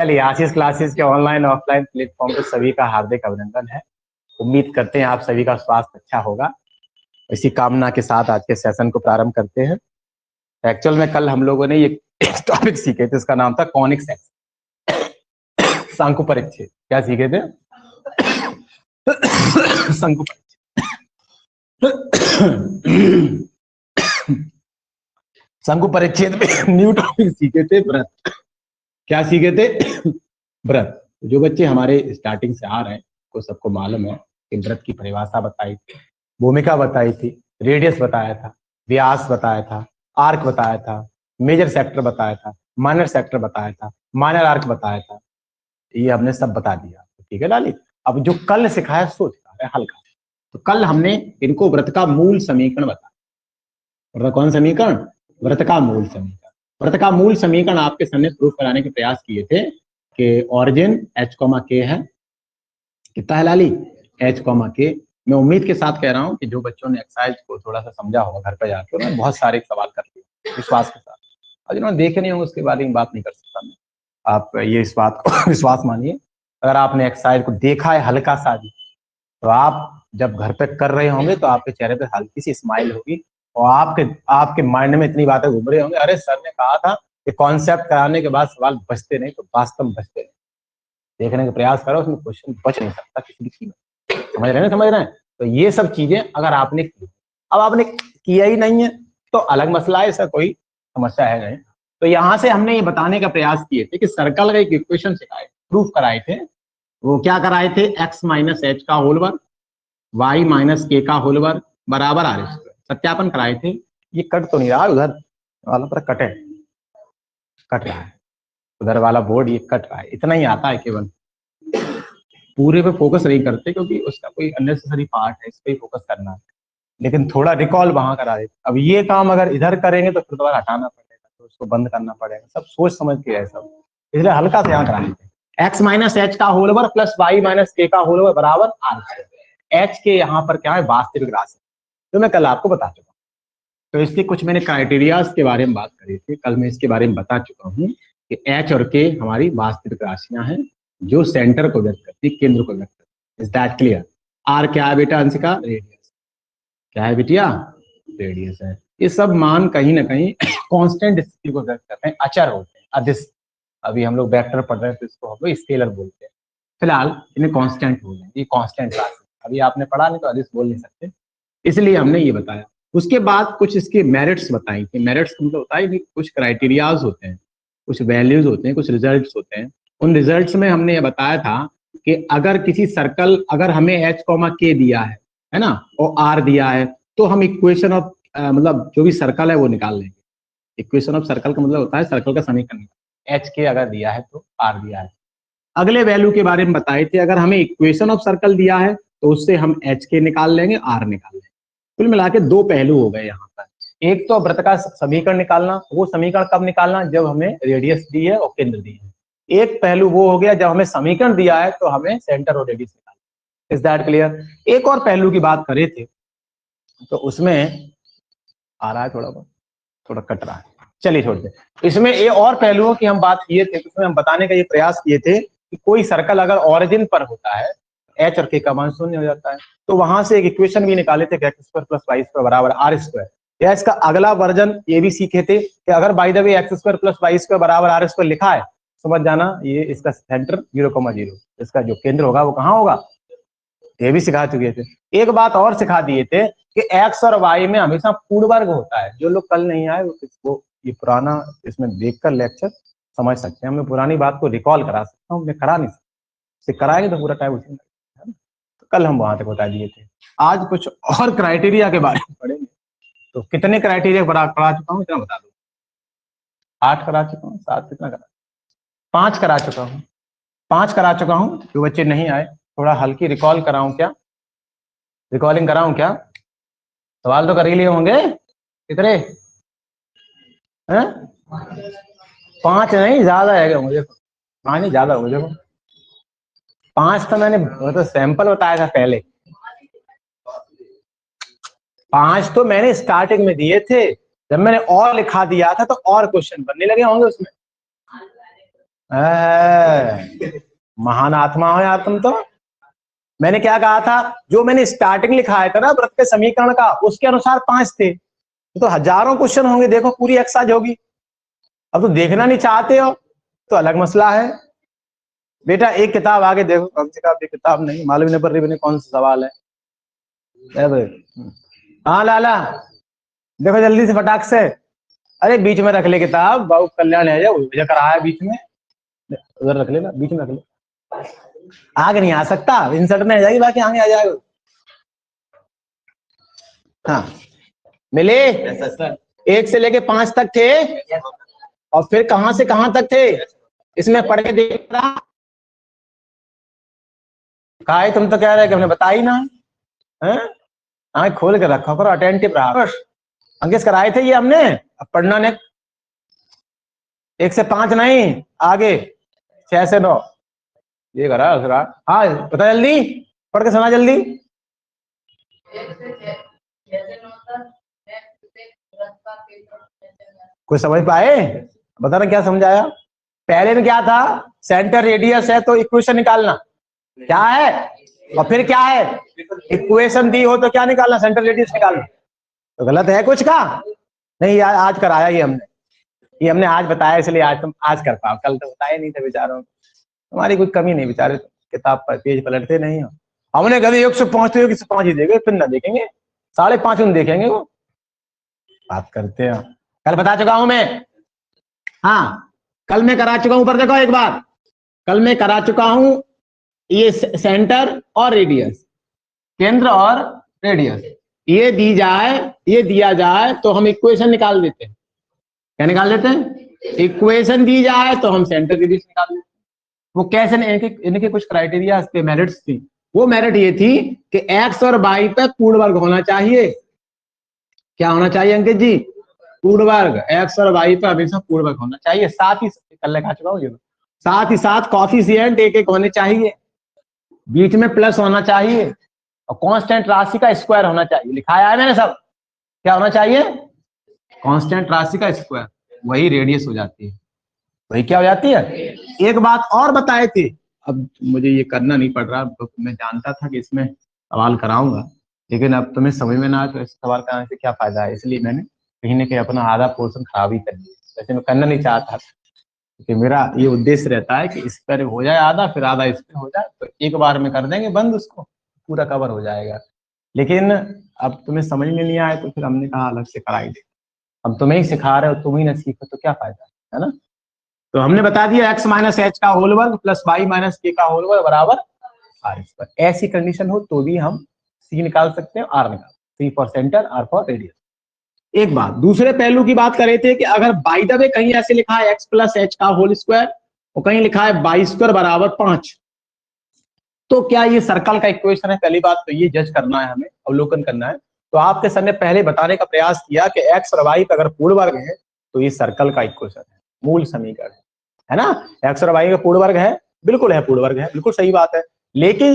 चलिए, आशीष क्लासेस के online offline platform पे सभी का हार्दिक अभिनंदन है। उम्मीद करते हैं आप सभी का स्वास्थ्य अच्छा होगा। इसी कामना के साथ आज के सेशन को प्रारंभ करते हैं। एक्चुअल में कल हम लोगों ने ये टॉपिक सीखे थे, इसका नाम था कॉनिक सेक्शन, शंकु परिच्छेद। क्या सीखे थे? शंकु परिच्छेद। शंकु परिच्छेद में न्यू टॉपिक सीखे थे, व्रत। क्या सीखे थे? व्रत। जो बच्चे हमारे स्टार्टिंग से आ रहे हैं को सबको मालूम है कि व्रत की परिभाषा बताई थी, भूमिका बताई थी, रेडियस बताया था, व्यास बताया था, आर्क बताया था, मेजर सेक्टर बताया था, माइनर सेक्टर बताया था, माइनर आर्क बताया था। ये हमने सब बता दिया, ठीक है लाली। अब जो कल सिखाया सो सिखा रहे हल्का। तो कल हमने इनको व्रत का मूल समीकरण बताया। व्रत कौन समीकरण? व्रत का मूल समीकरण। व्रत का मूल समीकरण आपके सामने प्रूफ कराने के प्रयास किए थे कि ऑरिजिन h, k है। कितना है लाली? h, k। मैं उम्मीद के साथ कह रहा हूं कि जो बच्चों ने एक्सरसाइज को थोड़ा सा समझा होगा घर पे जाकर, उन्होंने बहुत सारे सवाल कर लिए विश्वास के साथ। और जिन्होंने देखे नहीं होंगे उसके बारे में बात नहीं कर सकता मैं। आप ये इस बात को विश्वास मानिए, अगर आपने एक्सरसाइज को देखा है हल्का सा भी, तो आप जब घर पे कर रहे होंगे तो आपके चेहरे पे हल्की सी स्माइल होगी और आपके माइंड में इतनी बातें घूम रही होंगी, अरे सर ने कहा था कि कॉन्सेप्ट कराने के बाद सवाल बचते नहीं, तो वास्तव में बचते नहीं। देखने का प्रयास करो, उसमें क्वेश्चन बच नहीं सकता किसी भी कीमत। समझ रहे हैं? तो ये सब चीजें अगर आपने की, अब आपने किया ही नहीं है तो अलग मसला है, ऐसा कोई समस्या है नहीं। तो यहां से हमने ये बताने का प्रयास किए थे कि सर्कल का एक इक्वेशन सिखाए, प्रूफ कराए थे। वो क्या कराए थे? x माइनस एच का होल वर्ग, y माइनस के का होल वर्ग बराबर आर स्क्वायर। सत्यापन कराए थे। ये कट तो नहीं रहा, उधर वाला पर कट है, कट रहा है उधर वाला बोर्ड, ये कट रहा है। इतना ही आता है, केवल पूरे पे फोकस नहीं करते क्योंकि उसका कोई अननेसेसरी पार्ट है, इस पे फोकस करना है। लेकिन थोड़ा रिकॉल वहां करा देते। अब ये काम अगर इधर करेंगे तो फिर दोबारा हटाना पड़ेगा, तो उसको बंद करना पड़ेगा। सब सोच समझ के है सब, इसलिए हल्का से यहाँ करा देते। एक्स माइनस एच का होल वर्ग प्लस वाई माइनस के का होल वर्ग बराबर आर स्क्वायर। एच के यहाँ पर क्या है? वास्तविक राशि, तो मैं कल आपको बता चुका हूँ। तो इसके कुछ मैंने क्राइटेरियाज के बारे में बात करी थी, कल मैं इसके बारे में बता चुका हूँ कि एच और के हमारी वास्तविक राशियां हैं जो सेंटर को व्यक्त करती है, केंद्र को व्यक्त करती है। Is that clear? आर क्या है बेटा अंशिका? रेडियस। क्या है बिटिया? रेडियस है। ये सब मान कहीं ना कहीं कांस्टेंट स्थिति को व्यक्त करते हैं, अचर होते हैं, अदिश। अभी हम लोग वेक्टर पढ़ रहे हैं तो इसको हम लोग स्केलर बोलते हैं। फिलहाल इन्हें कांस्टेंट बोल रहे हैं, ये कांस्टेंट राशि। अभी आपने पढ़ा नहीं तो अदिश बोल नहीं सकते, इसलिए हमने ये बताया। उसके बाद कुछ इसके मेरिट्स बताई थी। मेरिट्स मतलब होता है कि कुछ क्राइटेरियाज होते हैं, कुछ वैल्यूज होते हैं, कुछ रिजल्ट्स होते हैं। उन रिजल्ट्स में हमने ये बताया था कि अगर किसी सर्कल, अगर हमें h, k दिया है ना, और r दिया है, तो हम इक्वेशन ऑफ मतलब जो भी सर्कल है वो निकाल लेंगे। इक्वेशन ऑफ सर्कल का मतलब होता है सर्कल का समीकरण। h, k अगर दिया है तो r दिया है। अगले वैल्यू के बारे में बताए थे, अगर हमें इक्वेशन ऑफ सर्कल दिया है तो उससे हम h, k निकाल लेंगे, r निकाल लेंगे। कुल मिला के दो पहलू हो गए यहाँ पर। एक तो व्रत का समीकरण निकालना, वो समीकरण कब निकालना? जब हमें रेडियस दी है और केंद्र दी है। एक पहलू वो हो गया जब हमें समीकरण दिया है तो हमें सेंटर और रेडियस निकालना। Is that clear? एक और पहलू की बात करे थे तो उसमें आ रहा है थोड़ा बहुत, थोड़ा कट रहा है, चलिए छोड़ दे। इसमें ये और पहलुओं की हम बात किए थे, उसमें हम बताने का ये प्रयास किए थे कि कोई सर्कल अगर ऑरिजिन पर होता है, एच और के का मान शून्य हो जाता है, तो वहां से एक इक्वेशन भी निकाले थे, X square plus Y square बराबर आर स्क्वायर। या इसका अगला वर्जन ये भी सीखे थे कि अगर by the way X square plus Y square बराबर आर स्क्वायर लिखा है, समझ जाना ये इसका सेंटर 0,0, इसका जो केंद्र होगा वो कहाँ होगा, ये भी सिखा चुके थे। एक बात और सिखा दिए थे कि एक्स और वाई में हमेशा पूर्ण वर्ग होता है। जो लोग कल नहीं आए वो ये पुराना इसमें देखकर लेक्चर समझ सकते हैं। मैं पुरानी बात को रिकॉल करा सकता हूँ, मैं करा नहीं सकता, कराएंगे तो पूरा टाइम उसी में। तो कल हम वहां तक बता दिए थे। आज कुछ और क्राइटेरिया के बारे में पढ़ेंगे। तो कितने क्राइटेरिया करा चुका हूँ इतना बता दो। 8 करा चुका हूँ, 7 कितना करा, 5 करा चुका हूँ, 5 करा चुका हूँ। जो बच्चे नहीं आए थोड़ा हल्की रिकॉल कराऊं क्या? रिकॉलिंग कराऊं क्या? सवाल तो कर ही लिए होंगे कितने हैं? 5 नहीं, ज्यादा है मुझे, 5 नहीं ज्यादा होगा। देखो 5 तो मैंने तो सैंपल बताया था पहले, 5 तो मैंने स्टार्टिंग में दिए थे। जब मैंने और लिखा दिया था तो और क्वेश्चन बनने लगे होंगे उसमें। महान आत्मा हो यार तुम तो। मैंने क्या कहा था, जो मैंने स्टार्टिंग लिखा था ना व्रत के समीकरण का, उसके अनुसार 5 थे। तो हजारों क्वेश्चन होंगे, देखो पूरी एक्सरसाइज होगी। अब तो देखना नहीं चाहते हो तो अलग मसला है। बेटा एक किताब आगे देखो, कम से कम एक किताब नहीं मालूम नहीं पर रही कौन सा सवाल है। हाँ लाला देखो जल्दी से फटाक से। अरे बीच में रख ले किताब, बाबू कल्याण है जो करा है बीच में, उधर रख लेना, बीच में रख ले। आगे नहीं आ सकता, इंसर्ट में आ जाएगी, बाकी आगे आ जाएगा। हाँ मिले। 1 से लेके 5 तक थे, और फिर कहां से कहां तक थे इसमें पढ़ के देख रहा। कहा तुम तो कह रहे कि हमने बताई ना है। आँख खोल के रखा करो, अटेंटिव रहा। अंकित कराए थे ये हमने, अब पढ़ना ने। 1 से 5 नहीं, आगे 6 से 9 ये करा। हाँ बता जल्दी, पढ़ के सुना जल्दी। कुछ समझ पाए? बताना क्या समझाया। पहले में क्या था, सेंटर रेडियस है तो इक्वेशन निकालना क्या है, और फिर क्या है, इक्वेशन दी हो तो क्या निकालना, सेंटर रेडियस निकालना। तो गलत है कुछ का? नहीं यार आज कराया ये हमने आज बताया, इसलिए आज तुम आज कर पाओ, कल तो बताया नहीं था बेचारों। तुम्हारी कोई कमी नहीं बेचारे, किताब पर पेज पलटते नहीं हो। हमने कभी 1 से 5 1 से 5 ही देखे, फिर ना देखेंगे 5.5 में देखेंगे। वो बात करते हैं, कल बता चुका हूं मैं। हाँ कल मैं करा चुका हूं, पर देखो एक बार, कल मैं करा चुका हूं ये सेंटर और रेडियस, केंद्र और रेडियस ये दी जाए, ये दिया जाए तो हम इक्वेशन निकाल देते हैं। क्या निकाल देते हैं? इक्वेशन दी जाए तो हम सेंटर रेडियस निकाल देते हैं। वो कैसे, इनके कुछ क्राइटेरिया थे, मेरिट्स थी। वो मेरिट ये थी कि एक्स और वाई पे पूर्ण वर्ग होना चाहिए। क्या होना चाहिए अंकित जी? पूर्ण वर्ग, एक्स और वाई पे हमेशा पूर्ण वर्ग होना चाहिए। साथ ही कल लिखा चुका हूँ, साथ ही साथ कॉफिशिएंट एक एक होने चाहिए, बीच में प्लस होना चाहिए, और कांस्टेंट राशि का स्क्वायर होना चाहिए। लिखाया है मैंने सब। क्या होना चाहिए? कांस्टेंट राशि का स्क्वायर, वही रेडियस हो जाती है। वही क्या हो जाती है? एक बात और बताए थे, अब मुझे ये करना नहीं पड़ रहा, तो मैं जानता था कि इसमें सवाल कराऊंगा, लेकिन अब तुम्हें समझ में ना आए तो ऐसे सवाल कराने से क्या फायदा है। इसलिए मैंने कहीं ना कहीं अपना आधा पोर्शन खराब ही कर दिया। वैसे मैं करना नहीं चाहता, क्योंकि मेरा ये उद्देश्य रहता है कि इस पर हो जाए आधा, फिर आधा इस पर हो जाए, तो एक बार में कर देंगे बंद, उसको पूरा कवर हो जाएगा। लेकिन अब तुम्हें समझ में नहीं आए तो फिर हमने कहा अलग से कराई दे। अब तुम्हें ही सिखा रहे हो, तुम ही ना सीखो तो क्या फायदा है ना। तो हमने बता दिया x माइनस एच का होल वर्ग प्लस वाई माइनस के का होल वर्ग बराबर आर स्क्वायर। ऐसी कंडीशन हो तो भी हम सी निकाल सकते हैं, आर निकाल, C for centre, R for radius. एक बात, दूसरे पहलू की बात कर रहे थे कि अगर बाई द वे कहीं ऐसे लिखा है x प्लस एच का होल स्क्वायर और कहीं लिखा है वाई स्क्वायर बराबर 5, तो क्या ये सर्कल का इक्वेशन है? पहली बात तो ये जज करना है, हमें अवलोकन करना है। तो आपके सर ने पहले बताने का प्रयास किया कि एक्स और वाई का अगर पूर्ण वर्ग है तो ये सर्कल का इक्वेशन है, मूल समीकरण है ना। एक्स और वाई का पूर्ण वर्ग है, बिल्कुल है, पूर्ण वर्ग है, बिल्कुल सही बात है। लेकिन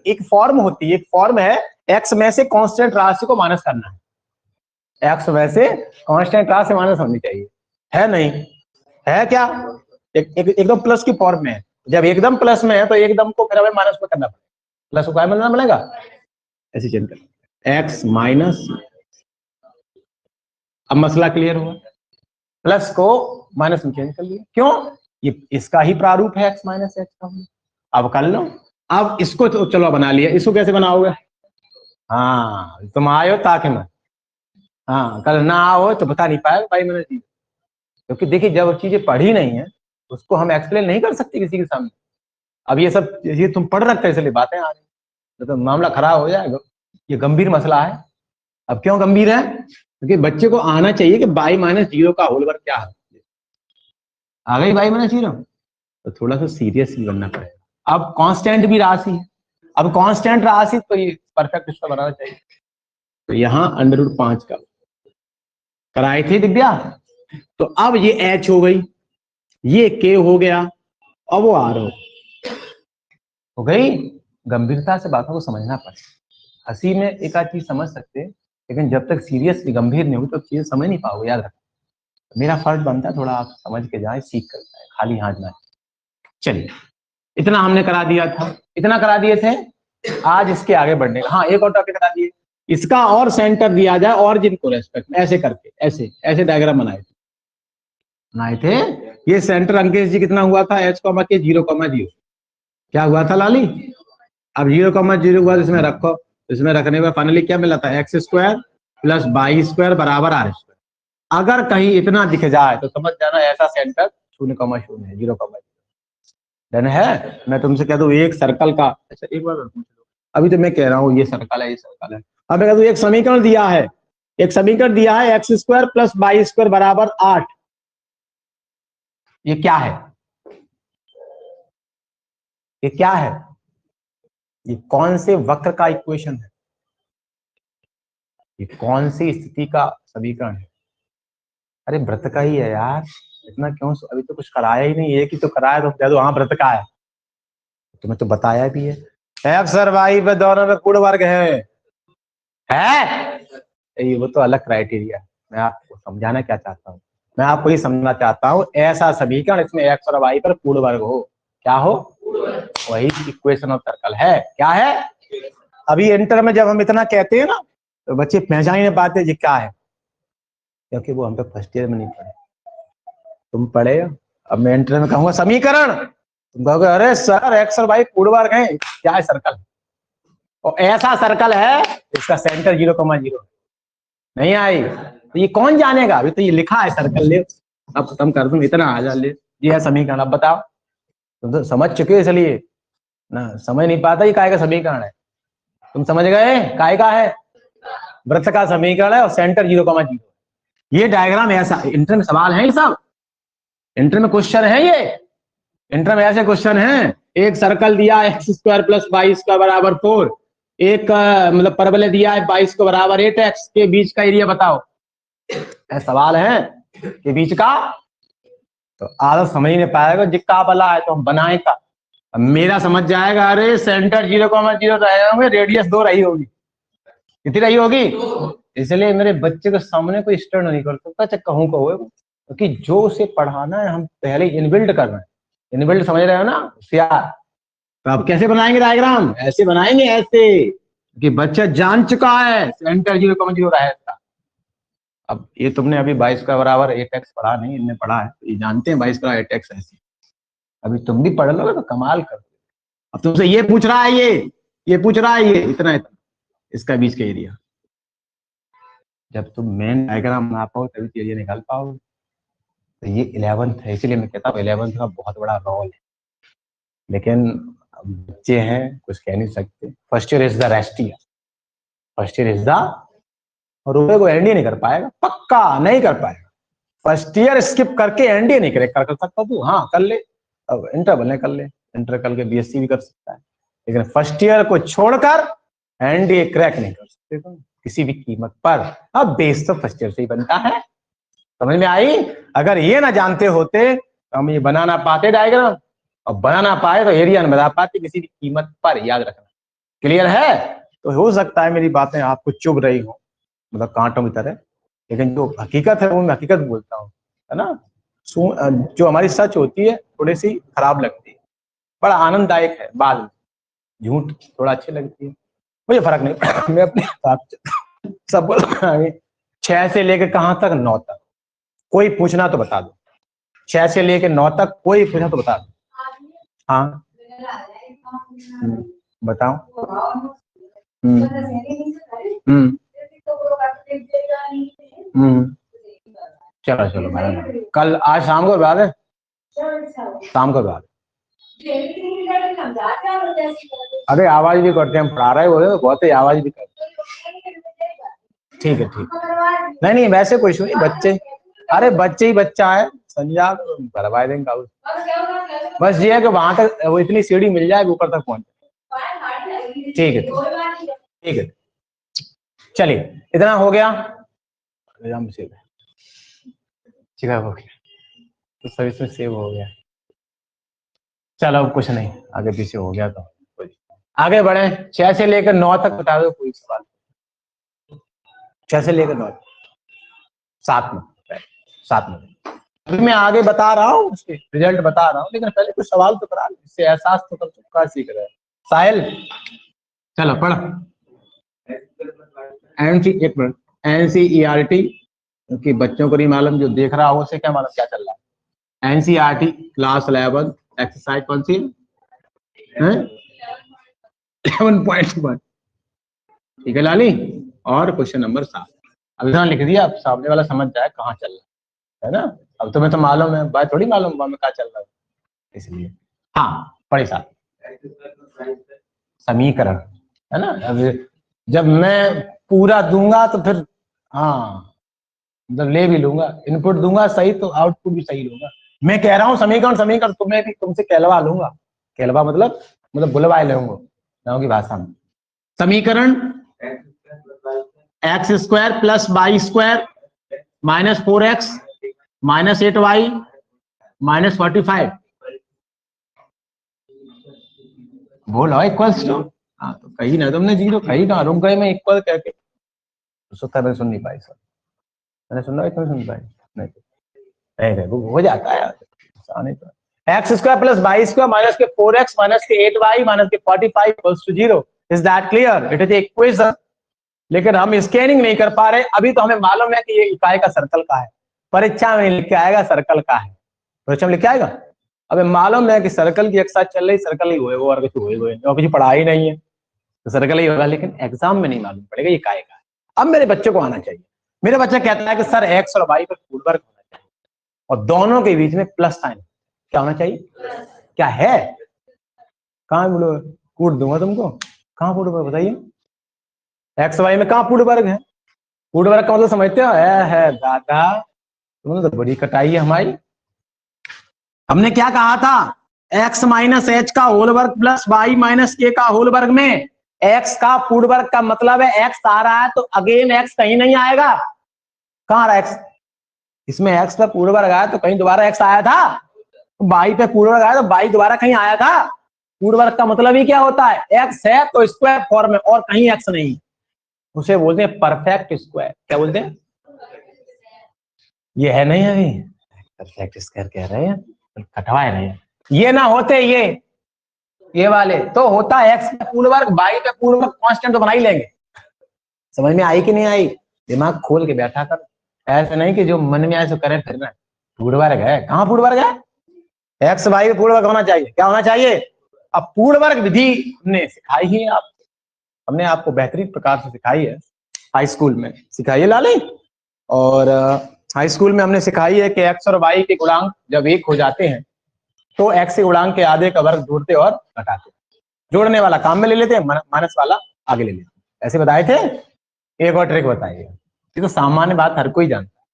एक फॉर्म होती है, एक फॉर्म है एक्स में से कांस्टेंट राशि को माइनस करना है। एक्स में से कांस्टेंट राशि माइनस होनी चाहिए, है नहीं? है क्या? एकदम प्लस की फॉर्म में है। जब एकदम प्लस में है तो एकदम को फिर हमें माइनस में करना पड़ेगा, प्लस को क्या मिलना मिलेगा, ऐसी चिंता। एक्स माइनस, अब मसला क्लियर हुआ, प्लस को माइनस में चेंज कर लिया। क्यों? ये इसका ही प्रारूप है एक्स माइनस एक्स का। अब कर लो, अब इसको तो चलो बना लिया, इसको कैसे बनाओगे? हाँ तुम आए हो ताकि मैं, हाँ कल ना आओ तो बता नहीं पाएगा भाई मैंने चीज, क्योंकि देखिए जब चीजें पढ़ी नहीं है उसको हम एक्सप्लेन नहीं कर सकते किसी के सामने। अब ये सब ये तुम पढ़ रखते हो इसलिए बातें आ रही, तो मामला खराब हो जाएगा। ये गंभीर मसला है। अब क्यों गंभीर है? क्योंकि बच्चे को आना चाहिए कि बाई माइनस जीरो का होल वर्ग क्या है। आ गई बाई माइनस जीरो, तो थोड़ा सा सीरियस ही बनना पड़ेगा। अब कांस्टेंट भी राशि है, अब कांस्टेंट राशि तो ये परफेक्ट इसका बनाना चाहिए। तो यहाँ √5 का कराए थे दिव्या, तो अब ये h हो गई, ये k हो गया, अब वो r हो गई। गंभीरता से बातों को समझना पड़ेगा। हंसी में एक आध चीज समझ सकते हैं, लेकिन जब तक सीरियस गंभीर नहीं हो तो चीजें समझ नहीं पाओगे। याद रखो, मेरा फर्ज बनता है थोड़ा आप समझ के जाए, सीख कर जाए, खाली हाथ ना। चलिए इतना हमने करा दिया था, इतना करा दिए थे। आज इसके आगे बढ़ने का, हाँ एक और टॉपिक करा दिए, इसका और सेंटर दिया जाए ऑरिजिन को रेस्पेक्ट में, ऐसे करके ऐसे ऐसे डायग्राम बनाए थे। ये सेंटर अंकेश जी कितना हुआ था, h कॉमा के 0,0 क्या हुआ था लाली। अब 0,0 हुआ, इसमें रखो, इसमें रखने में फाइनली क्या मिला था, x² प्लस y² बराबर r²। अगर कहीं इतना दिख जाए तो समझ जाना ऐसा सेंटर 0,0 है, 0,0 डन है। मैं तुमसे कह दूं एक सर्कल का, अच्छा एक बार पूछ लो, अभी तो मैं कह रहा हूँ ये सर्कल है, ये सर्कल है। अब मैं कह दूं एक समीकरण दिया है, एक समीकरण दिया है x² प्लस y² बराबर 8, ये क्या है, ये क्या है, ये कौन से वक्र का इक्वेशन है, ये कौन सी स्थिति का समीकरण है। अरे व्रत का ही है यार, इतना क्यों, अभी तो कुछ कराया ही नहीं, एक ही तो कराया, तो कह दो हाँ व्रत का है, तुम्हें तो बताया भी है। एक्स और वाई पे दोनों में पूर्ण वर्ग है ये, वो तो अलग क्राइटेरिया। मैं आपको समझाना क्या चाहता हूँ, मैं आपको ये समझना चाहता हूँ, ऐसा समीकरण इसमें एक्स और वाई पर पूर्ण वर्ग हो, क्या हो, वही इक्वेशन ऑफ सर्कल है। क्या है, अभी इंटर में जब हम इतना कहते हैं ना तो बच्चे पहचान ही नहीं पाते जी क्या है, क्योंकि वो हम तो फर्स्ट ईयर में नहीं पढ़े, तुम पढ़े। अब मैं इंटर में कहूंगा समीकरण, तुम कहोगे अरे सर एक्स और वाई पूर्ण वर्ग है, क्या है सर्कल, और ऐसा सर्कल है इसका सेंटर 0,0 नहीं आई, तो ये कौन जानेगा, अभी तो ये लिखा है सर्कल, ले अब खत्म कर दूं, इतना आ जा ले, ये है समीकरण। अब बताओ, तुम तो समझ चुके हो, इसलिए ना समझ नहीं पाता ये काय का समीकरण है, तुम समझ गए काय का है, वृत्त का समीकरण है और सेंटर 0,0। ये डायग्राम ऐसा, इंटर में सवाल है ये सब, इंटर में क्वेश्चन है ये, इंटर में ऐसे क्वेश्चन है, एक सर्कल दिया x² प्लस y² बराबर 4, एक मतलब परवलय दिया है 22 को बराबर 8x, के बीच का एरिया बताओ, सवाल है के बीच का, तो आधा समझ नहीं पाएगा, जिक्का बला है तो हम बनाए का, अब मेरा समझ जाएगा, अरे सेंटर 0,0 रहे होंगे, रेडियस 2 रही होगी, कितनी रही होगी, इसलिए मेरे बच्चे के सामने कोई स्टर्न नहीं कर सकता, चाहे कहूँ कहो, क्योंकि जो उसे पढ़ाना है हम पहले इनबिल्ड कर रहे हैं, इनबिल्ड समझ रहे हो ना होशियार। तो अब कैसे बनाएंगे डायग्राम, ऐसे बनाएंगे ऐसे कि बच्चा जान चुका है सेंटर 0,0 रहा है इसका। अब ये तुमने अभी 22 का बराबर 8x पढ़ा नहीं, इनने पढ़ा है, ये जानते हैं 22 का 8x ऐसे, अभी तुम भी पढ़ लोगे तो कमाल कर, अब तुमसे ये पूछ रहा है, ये पूछ रहा है, ये इतना इतना इसका बीच का एरिया, जब तुम मेन डायग्राम बना पाओ तभी तो एरिया निकाल पाओ। तो ये 11th है, इसलिए मैं कहता हूँ 11th का बहुत बड़ा रोल है, लेकिन बच्चे हैं कुछ कह नहीं सकते। First year is the rest year, first year is the, और रुपए को एनडीए नहीं कर पाएगा, पक्का नहीं कर पाएगा, फर्स्ट ईयर स्किप करके एनडीए नहीं कर सकता तू, हाँ कर ले, अब इंटर बनने कर ले, इंटर करके बीएससी भी कर सकता है, लेकिन फर्स्ट ईयर को छोड़कर एनडीए क्रैक नहीं कर सकते तुम किसी भी कीमत पर। अब बेस तो फर्स्ट ईयर से ही बनता है, समझ में आई। अगर ये ना जानते होते तो हम ये बना ना पाते डायग्राम, और बना ना पाए तो एरिया ना बना पाते किसी भी कीमत पर, याद रखना। क्लियर है, तो हो सकता है मेरी बातें आपको चुभ रही हो, मतलब कांटों की तरह, लेकिन जो हकीकत है वो मैं हकीकत बोलता हूँ, है ना। जो हमारी सच होती है थोड़ी सी खराब लगती है, बड़ा आनंददायक है, बाद में झूठ थोड़ा अच्छी लगती है, मुझे फर्क नहीं मैं अपने हिसाब सब बोल 6 से लेकर कहां तक 9 तक, कोई पूछना तो बता दो, 6 से लेकर 9 तक कोई पूछना तो बता दो। हाँ बताओ। चलो चलो भाई, कल आज शाम को बाद है, शाम को बाद, अरे आवाज भी करते हैं, हम पढ़ा रहे बोले तो बहुत ही आवाज भी करते हैं, ठीक है ठीक, नहीं नहीं वैसे कुछ नहीं, बच्चे, अरे बच्चे ही बच्चा है, संजा करवा देंगे, बस ये है कि वहां तक वो इतनी सीढ़ी मिल जाए ऊपर तक पहुंचे, ठीक है ठीक है, चलिए इतना हो गया, ठीक है हो गया, तो सब इसमें सेव हो गया, चलो कुछ नहीं, आगे पीछे हो गया तो आगे बढ़े। 6 से लेकर 9 तक बता दो कोई सवाल, 6 से लेकर 9, 7 में अभी मैं आगे बता रहा हूँ, उसके रिजल्ट बता रहा हूँ, लेकिन पहले कुछ सवाल तो करा, इससे एहसास तो कर, क्या सीख रहे हैं साहिल। चलो पढ़। एक मिनट, एनसीईआरटी कि बच्चों को नहीं मालूम, जो देख रहा हो उसे क्या मालूम क्या चल रहा है। एनसीईआरटी क्लास 11 एक्सरसाइज कौन सी है? 11.1। ठीक है लाली, और क्वेश्चन नंबर 7। अभी यहाँ लिख दिया, अब सामने वाला समझ जाए कहाँ चल रहा है ना। अब तुम्हें तो मालूम है, बात थोड़ी मालूम में क्या चल रहा है, इसलिए हाँ पढ़े साथ। समीकरण है ना। अब जब मैं पूरा दूंगा तो फिर हाँ मतलब ले भी लूंगा, इनपुट दूंगा सही तो आउटपुट भी सही लूंगा। मैं कह रहा हूँ समीकरण समीकरण, तुम्हें भी तुमसे कहलवा लूंगा। कहलवा मतलब बुलवा लूंगा गाँव की भाषा में। समीकरण X square plus Y square minus 4x minus 8y minus 45 बोलो इक्वल्स टू। हाँ तो कही ना तुमने जीरो, कही कहाँ रुक गए मैं इक्वल कह के। तो मैंने सुन नहीं पाई सर, मैंने सुन रहा सुन पाई नहीं वो हो जाता है आने तो। X square plus Y square minus के 4x माइनस के 8y माइनस के 45 equals to 0। Is that clear? It is equation. लेकिन हम स्कैनिंग नहीं कर पा रहे अभी, तो हमें मालूम है कि ये इकाई का सर्कल का है। परीक्षा में लिख के आएगा सर्कल का है, परीक्षा में लिख के आएगा। अब मालूम है कि सर्कल की एक्सरसाइज चल रही, सर्कल ही हुए वो, और कुछ पढ़ा ही नहीं है तो सर्कल ही होगा, लेकिन एग्जाम में नहीं मालूम पड़ेगा ये काय का है। अब मेरे बच्चे को आना चाहिए। मेरा बच्चा कहता है कि सर एक्स और वाई पर फूड वर्क होना चाहिए और दोनों के बीच में प्लस साइन क्या होना चाहिए, क्या है? कहाँ बोलो, कूट दूंगा तुमको। कहाँ फूड वर्क बताइए? एक्स वाई में कहाँ फूड वर्क है? फूड वर्क का मतलब समझते हो? है दादा, तुमने तो बड़ी कटाई है हमारी। हमने क्या कहा था? x माइनस एच का होल वर्ग प्लस वाई माइनस के का होल वर्ग में x का पूर्ण वर्ग का मतलब है x आ रहा है तो अगेन x कहीं नहीं आएगा। कहाँ आ रहा है x? इसमें x पे पूर्ण वर्ग आया तो कहीं दोबारा x आया था, y पे पूर्ण वर्ग आया तो y दोबारा कहीं आया था। पूर्ण वर्ग का मतलब ही क्या होता है? x है तो स्क्वायर फॉर्म में और कहीं x नहीं, उसे बोलते हैं परफेक्ट स्क्वायर। क्या बोलते हैं? ये है नहीं अभी परफेक्ट स्क्वायर कह रहे हैं, कटवाए नहीं। ये ना होते ये वाले तो होता है एक्स पे पूर्ण वर्ग वाई पे पूर्ण वर्ग, कांस्टेंट तो बना ही लेंगे। समझ में आई कि नहीं आई? दिमाग खोल के बैठा कर, ऐसे नहीं कि जो मन में आए सो करे फिर ना। पूर्ण वर्ग है, कहाँ पूर्ण वर्ग है? एक्स वाई पे पूर्ण वर्ग होना चाहिए, क्या होना चाहिए? अब पूर्ण वर्ग विधि हमने सिखाई ही, आप हमने आपको बेहतरीन प्रकार से सिखाई है, हाई स्कूल में सिखाई है लाली। और हाई स्कूल में हमने सिखाई है कि एक्स और वाई के गुणांक जब एक हो जाते हैं तो एक्स के गुणांक के आधे का वर्ग जोड़ते और घटाते, जोड़ने वाला काम में ले लेते हैं, माइनस वाला आगे ले लेते हैं, ऐसे बताए थे। एक और ट्रिक बताइए, ये तो सामान्य बात हर कोई जानता है,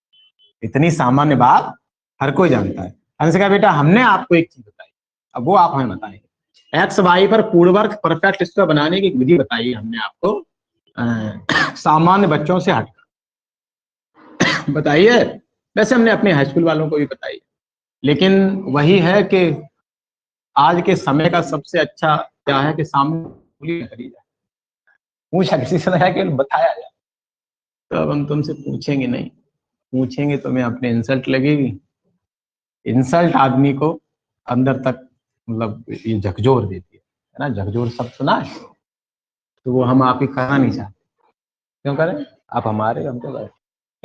इतनी सामान्य बात हर कोई जानता है। अंशिका बेटा हमने आपको एक चीज बताई, अब वो आप हमें बताएंगे। एक्स वाई पर पूर्ण वर्ग परफेक्ट स्क्वायर बनाने की विधि बताई हमने आपको सामान्य बच्चों से हटकर बताइए। वैसे हमने अपने हाई स्कूल वालों को भी बताई, लेकिन वही है कि आज के समय का सबसे अच्छा क्या है कि सामने करी जाए, पूछा किसी से है कि बताया जाए। तो अब हम तुमसे पूछेंगे नहीं, पूछेंगे तो मैं अपने इंसल्ट लगेगी। इंसल्ट आदमी को अंदर तक मतलब ये झकझोर देती है ना, झकझोर सब सुना है तो वो हम आप ही करना नहीं चाहते। क्यों करें? आप हमारे, हम तो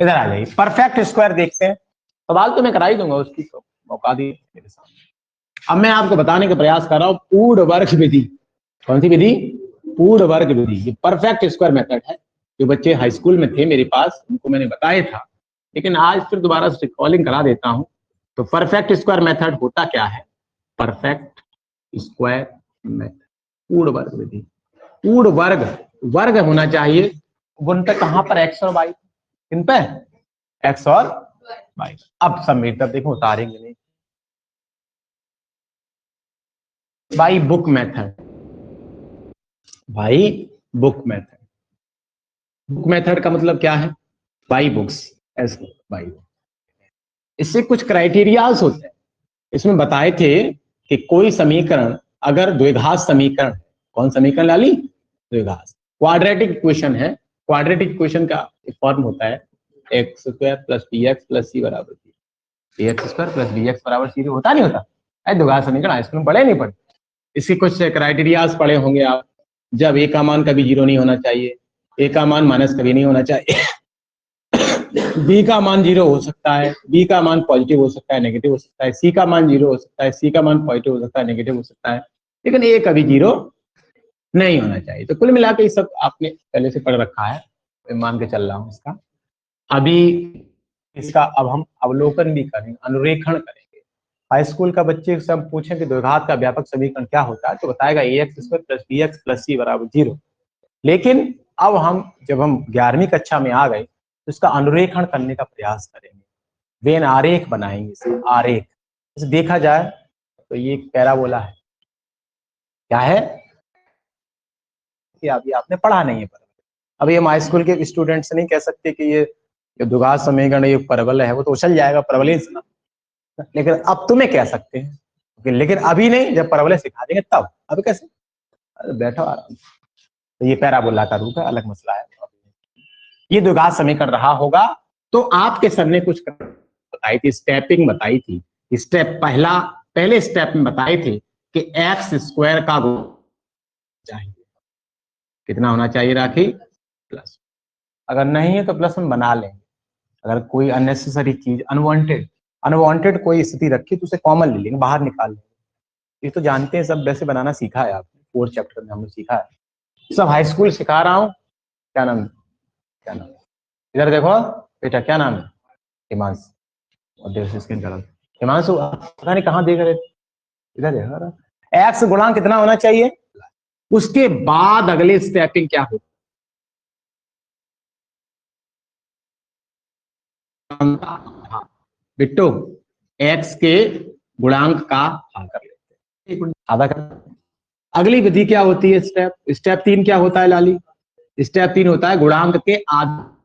इधर आ जाइए। परफेक्ट स्क्वायर देखते हैं, सवाल तो मैं करा ही दूंगा, उसकी तो मौका दी मेरे सामने। अब मैं आपको बताने का प्रयास कर रहा हूं पूर्ण वर्ग विधि। कौन सी विधि? पूर्ण वर्ग विधि। ये परफेक्ट स्क्वायर मेथड है, जो बच्चे हाई स्कूल में थे मेरे पास उनको मैंने बताया था, लेकिन आज फिर दोबारा से कॉलिंग करा देता हूं। तो परफेक्ट स्क्वायर मेथड होता क्या है? परफेक्ट स्क्वायर मेथड, पूर्ण वर्ग विधि। पूर्ण वर्ग, वर्ग होना चाहिए गुण पे, कहां पर? एक्स और वाई। किन पे? एक्स और वाई। अब सब मेरी तरफ देखो, उतारेंगे नहीं। By book method, by book method. Book method का मतलब क्या है? बाई बुक्स, ऐसे बाई। इससे कुछ क्राइटेरियाज होते हैं, इसमें बताए थे कि कोई समीकरण अगर द्विघात समीकरण, कौन समीकरण लाली? द्विघात। क्वाड्रेटिक इक्वेशन है, क्वाड्रेटिक इक्वेशन का एक फॉर्म होता है x square plus b x plus c बराबर बी। ax² प्लस bx बराबर 0 होता नहीं होता? द्विघात समीकरण हाई स्कूल में पढ़े नहीं पढ़े? इसके कुछ क्राइटेरियाज पढ़े होंगे आप, जब a का मान कभी 0 नहीं होना चाहिए, a का मान माइनस कभी नहीं होना चाहिए, b का मान 0 हो सकता है, b का मान पॉजिटिव हो सकता है, नेगेटिव हो सकता है, c का मान 0 हो सकता है, c का मान पॉजिटिव हो सकता है, नेगेटिव हो सकता है, लेकिन a कभी 0 नहीं होना चाहिए। तो कुल मिला के ये सब आपने पहले से पढ़ रखा है, मैं मान के चल रहा हूँ इसका। अभी इसका अब हम अवलोकन भी करेंगे, अनुरेखण करेंगे। हाई स्कूल का बच्चे से हम पूछें कि द्विघात का व्यापक समीकरण क्या होता है, तो बताएगा ax² plus bx plus c बराबर 0। लेकिन अब हम जब हम 11वीं कक्षा में आ गए तो इसका अनुरेखण करने का प्रयास करेंगे, वेन आरेख बनाएंगे, इसे आरेख। इसे देखा जाए तो ये एक पैराबोला है, क्या है कि अभी आपने पढ़ा नहीं है। अभी हम हाई स्कूल के स्टूडेंट से नहीं कह सकते कि ये द्विघात समीकरण ये परवल है, वो तो उछल जाएगा परवलिस ना, लेकिन अब तुम्हें कह सकते हैं, लेकिन अभी नहीं, जब परवल सिखा देंगे तब। अब कैसे? बैठो आराम से। तो ये पैराबोला का रूप है, अलग मसला है। ये द्विघात समीकरण रहा होगा तो आपके सर ने कुछ बताई थी, स्टेपिंग बताई थी। स्टेप पहले स्टेप में बताए थे कि x² का चाहिए, कितना होना चाहिए राखी? प्लस। अगर नहीं है तो प्लस हम बना लेंगे। अगर कोई अननेसेसरी चीज अनवांटेड कोई स्थिति रखी तो उसे कॉमन ले लेंगे, बाहर निकाल लेंगे। ये तो जानते हैं सब, वैसे बनाना सीखा है आपने, 4th चैप्टर में हमने सीखा है। सब हाई स्कूल सिखा रहा हूँ। क्या नाम है? इधर देखो बेटा, क्या नाम है? हिमांशु। और देर से स्क्रीन करा हिमांशु, पता नहीं कहाँ देख रहे थे, इधर देखो। एक्स गुणांक कितना होना चाहिए? उसके बाद अगले स्टेपिंग क्या होती? बिट्टू, एक्स के गुणांक का भाग कर लेते हैं, आधा कर। अगली विधि क्या होती है? स्टेप 3 क्या होता है लाली? स्टेप 3 होता है गुणांक के आधा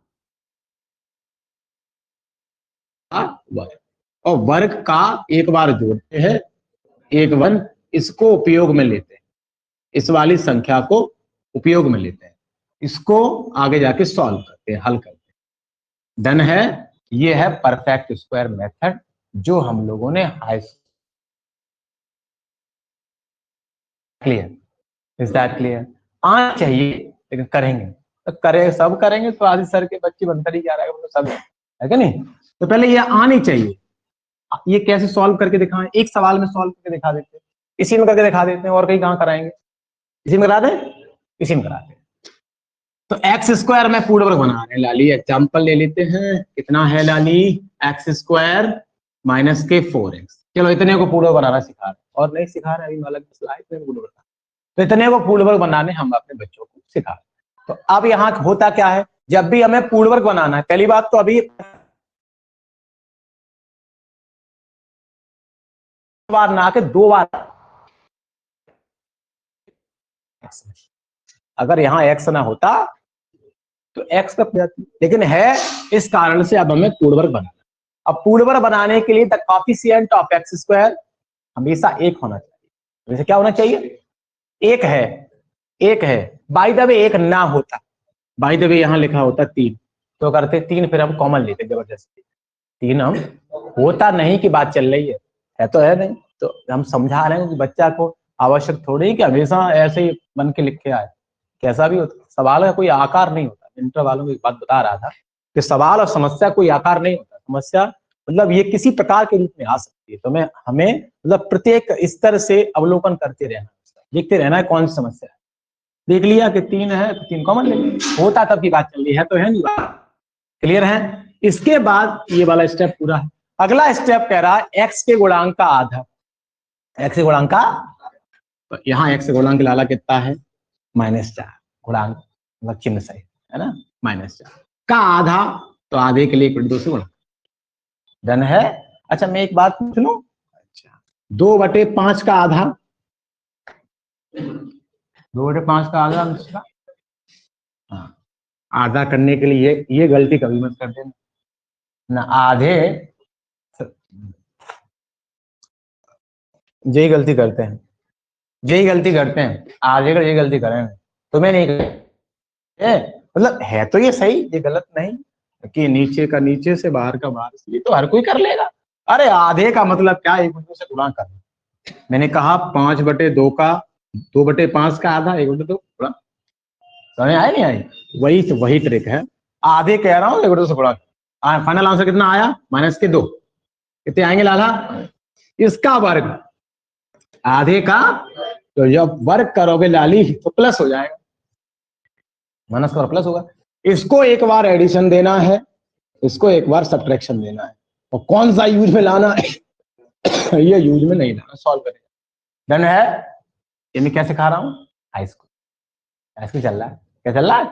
वर्ग, और वर्ग का एक बार जोड़ते हैं, एक वन इसको उपयोग में लेते हैं, इस वाली संख्या को उपयोग में लेते हैं, इसको आगे जाके सॉल्व करते हैं, हल करते हैं। डन है? ये है परफेक्ट स्क्वायर मेथड, जो हम लोगों ने high clear. Is that clear? आना चाहिए, लेकिन करेंगे तो सब करेंगे तो आदि सर के बच्चे बनकर ही जा रहा है, सब है क्या नहीं? तो पहले ये आनी चाहिए। ये कैसे सॉल्व करके दिखाएं? एक सवाल में सॉल्व करके दिखा देते हैं, इसी में करके दिखा देते हैं, और कहीं कहाँ कराएंगे? इसी में करा दें, इसी में कराते हैं। तो x² में पूर्ण वर्ग बना रहे हैं लाली, एग्जाम्पल ले लेते हैं। कितना है लाली? x² माइनस के 4x। चलो इतने को पूर्ण वर्ग बनाना सिखा रहे, और नहीं सिखा रहे, अभी अलग मसला है, तो इतने को पूर्ण वर्ग बनाने हम अपने बच्चों को सिखा रहे। तो अब यहाँ होता क्या है, जब भी हमें पूर्ण वर्ग बनाना है, पहली बात तो अभी बार ना के 2 बार, अगर यहाँ x ना होता तो x का, लेकिन है, इस कारण से अब हमें पूर्ण वर्ग बनाना। अब पूर्ण वर्ग बनाने के लिए द कोएफिशिएंट ऑफ x² हमेशा 1 होना चाहिए। वैसे क्या होना चाहिए? 1 है, 1 है। बाय द वे 1 ना होता, बाय द वे यहाँ लिखा होता 3, तो करते 3, फिर हम कॉमन लेते जबरदस्ती 3। हम होता नहीं की बात चल रही है तो है नहीं, तो हम समझा रहे हैं कि बच्चा को आवश्यक थोड़ी कि हमेशा ऐसे ही बन के लिख के आए, कैसा भी होता। सवाल का कोई आकार नहीं होता। इंटर वालों को एक बात बता रहा था कि सवाल और समस्या कोई आकार नहीं होता। समस्या मतलब ये किसी प्रकार के रूप में आ सकती है, तो हमें मतलब प्रत्येक स्तर से अवलोकन करते रहना, देखते रहना है कौन सी समस्या है। देख लिया कि 3 है तो 3 कॉमन ले लिया, होता तब की बात चल रही है, तो है नहीं बात? क्लियर है? इसके बाद ये वाला स्टेप पूरा है। अगला स्टेप कह रहा है x के गुणांक का आधा। x के गुणांक का, तो यहाँ x के गुणांक लाला कितना है? -4। गुणांक मतलब चिन्ह सही है ना, -4 का आधा, तो आधे के लिए 2 से गुणा। डन है? अच्छा मैं एक बात पूछ लूं, अच्छा 2/5 का आधा, 2/5 का आधा अनुष्का, हाँ, आधा करने के लिए ये गलती कभी मत कर देना ना, आधे यही गलती करते हैं, यही गलती करते हैं, आधे का ये गलती करें, तुम्हें नहीं करें। मतलब है तो ये सही, ये गलत नहीं कि नीचे का नीचे से बाहर का बाहर, ये तो हर कोई कर लेगा। अरे आधे का मतलब क्या, एक दूसरे से गुणा करना। मैंने कहा 5/2 का 2/5 का आधा 1/2 गुणा, समझ आई नहीं आई? वही ट्रिक है, आधे कह रहा हूँ 1/2 से गुणा। फाइनल आंसर कितना आया? -2। कितने आएंगे लाला? इसका वर्ग आधे का, तो जब वर्ग करोगे लाली तो प्लस हो जाएगा, माइनस का प्लस होगा। इसको एक बार एडिशन देना है, इसको एक बार सब्ट्रैक्शन देना है, और कौन सा यूज में लाना है ये यूज में नहीं लाना, सॉल्व करेगा। डन है? ये मैं क्या सिखा रहा हूँ? हाई स्कूल चल रहा है, क्या चल रहा है?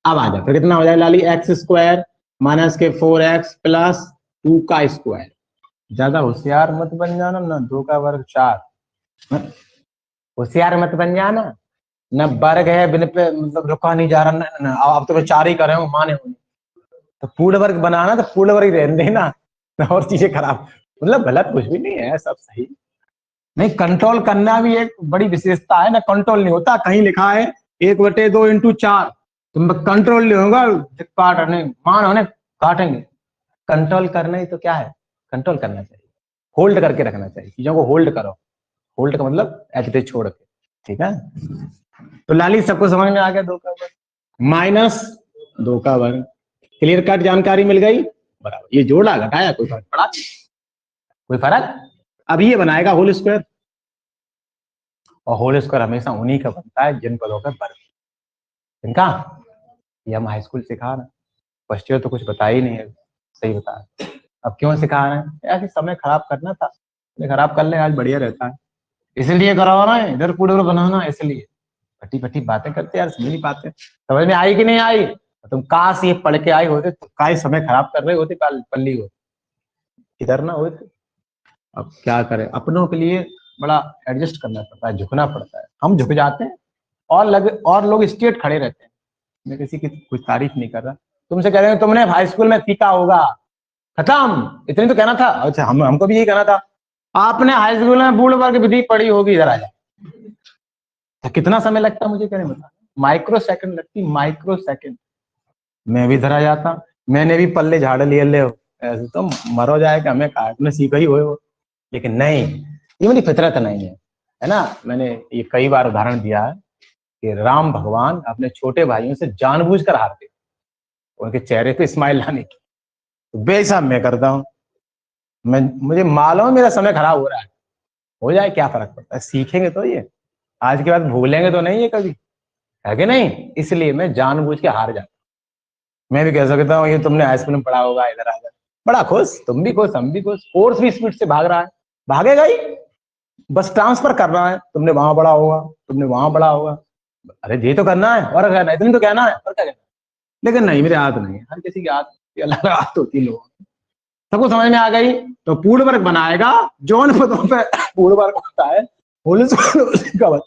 अब आ जाए, तो कितना हो जाए लाली? x² माइनस के 4x प्लस 2 का स्क्वायर। ज्यादा होशियार मत बन जाना ना, 2 का वर्ग 4, होशियार मत बन जाना न, वर्ग है बिन पे मतलब रुका नहीं जा रहा ना, अब तो 4 ही कर रहे हो, माने हो तो पूर्ण वर्ग बनाना, तो पूर्ण वर्ग रहने देना, और चीजें खराब, मतलब गलत कुछ भी नहीं है, सब सही। नहीं, कंट्रोल करना भी एक बड़ी विशेषता है ना, कंट्रोल नहीं होता, कहीं लिखा है 1/2 × 4, तुम कंट्रोल नहीं होगा, काटने मान होने काटेंगे। कंट्रोल करना ही तो क्या है, कंट्रोल करना चाहिए, होल्ड करके रखना चाहिए, चीजों को होल्ड करो। होल्ड का मतलब ऐसे छोड़ के, ठीक है? तो लाली सबको समझ में आ गया, 2 का वर्ग -2 का वर्ग, क्लियर कट जानकारी मिल गई, बराबर। ये जोड़ा घटाया कोई फर्क पड़ा? कोई फर्क? अब ये बनाएगा होल स्क्वायर, और होल स्क्वायर हमेशा उन्हीं का बनता है जिन पदों का वर्ग। इनका ये हम हाई स्कूल सिखा रहे हैं, फर्स्ट ईयर तो कुछ बता ही नहीं है, सही बता रहे। अब क्यों सिखा रहे हैं? ऐसे समय खराब करना था, खराब कर ले, आज बढ़िया रहता है, इसलिए करवा रहे हैं, इधर पूरे बनाना, इसलिए फटी फटी बातें करते यार, समझ नहीं पाते। समझ में आई कि नहीं आई? तुम काश ये पढ़ के आए होते तो का समय खराब कर रहे होते, पल्ली हो इधर ना होते। अब क्या करें, अपनों के लिए बड़ा एडजस्ट करना पड़ता है, झुकना पड़ता है, हम झुक जाते हैं, और लोग स्ट्रेट खड़े रहते हैं। मैं किसी की कुछ तारीफ नहीं कर रहा, तुमसे कह रहे हैं तुमने हाई स्कूल में सीखा होगा, खत्म, इतनी तो कहना था। अच्छा, हमको भी यही कहना था, आपने हाई स्कूल में बूढ़ वर्ग विधि पढ़ी होगी, इधर आ जाए। तो कितना समय लगता मुझे कहने बता, माइक्रो सेकंड लगती, माइक्रो सेकंड। मैं भी धरा जाता, मैंने भी पल्ले झाड़ लिए, ले ऐसे तो मरो जाएगा, हमें कहा तुमने सीखा ही हो, लेकिन नहीं, ये मेरी फितरत नहीं है ना। मैंने ये कई बार उदाहरण दिया है कि राम भगवान अपने छोटे भाइयों से जानबूझकर हारते, उनके चेहरे पे स्माइल लाने की, तो बेशक मैं करता हूँ। मुझे मालूम है मेरा समय खराब हो रहा है, हो जाए, क्या फर्क पड़ता है, सीखेंगे तो ये, आज के बाद भूलेंगे तो नहीं है कभी, है कि नहीं? इसलिए मैं जानबूझ के हार जाता। मैं भी कह सकता हूँ ये तुमने हाई स्कूल में पढ़ा होगा, इधर आ जा, बड़ा खुश, तुम भी खुश, हम भी खुश, कोर्स भी स्पीड से भाग रहा है, भागेगा ही, बस ट्रांसफर करना है, तुमने वहां पढ़ा होगा, तुमने वहां पढ़ा होगा, अरे ये तो करना है, और कहना है, इतनी तो कहना है, और क्या कहना है। लेकिन नहीं, मेरे हाथ नहीं है, हर किसी की हाथ अलग हाथ होती है, लोगों सबको समझ में आ गई। तो पूर्ण वर्ग बनाएगा जौन पदों पे पूर्ण वर्ग होता है, होल स्क्वायर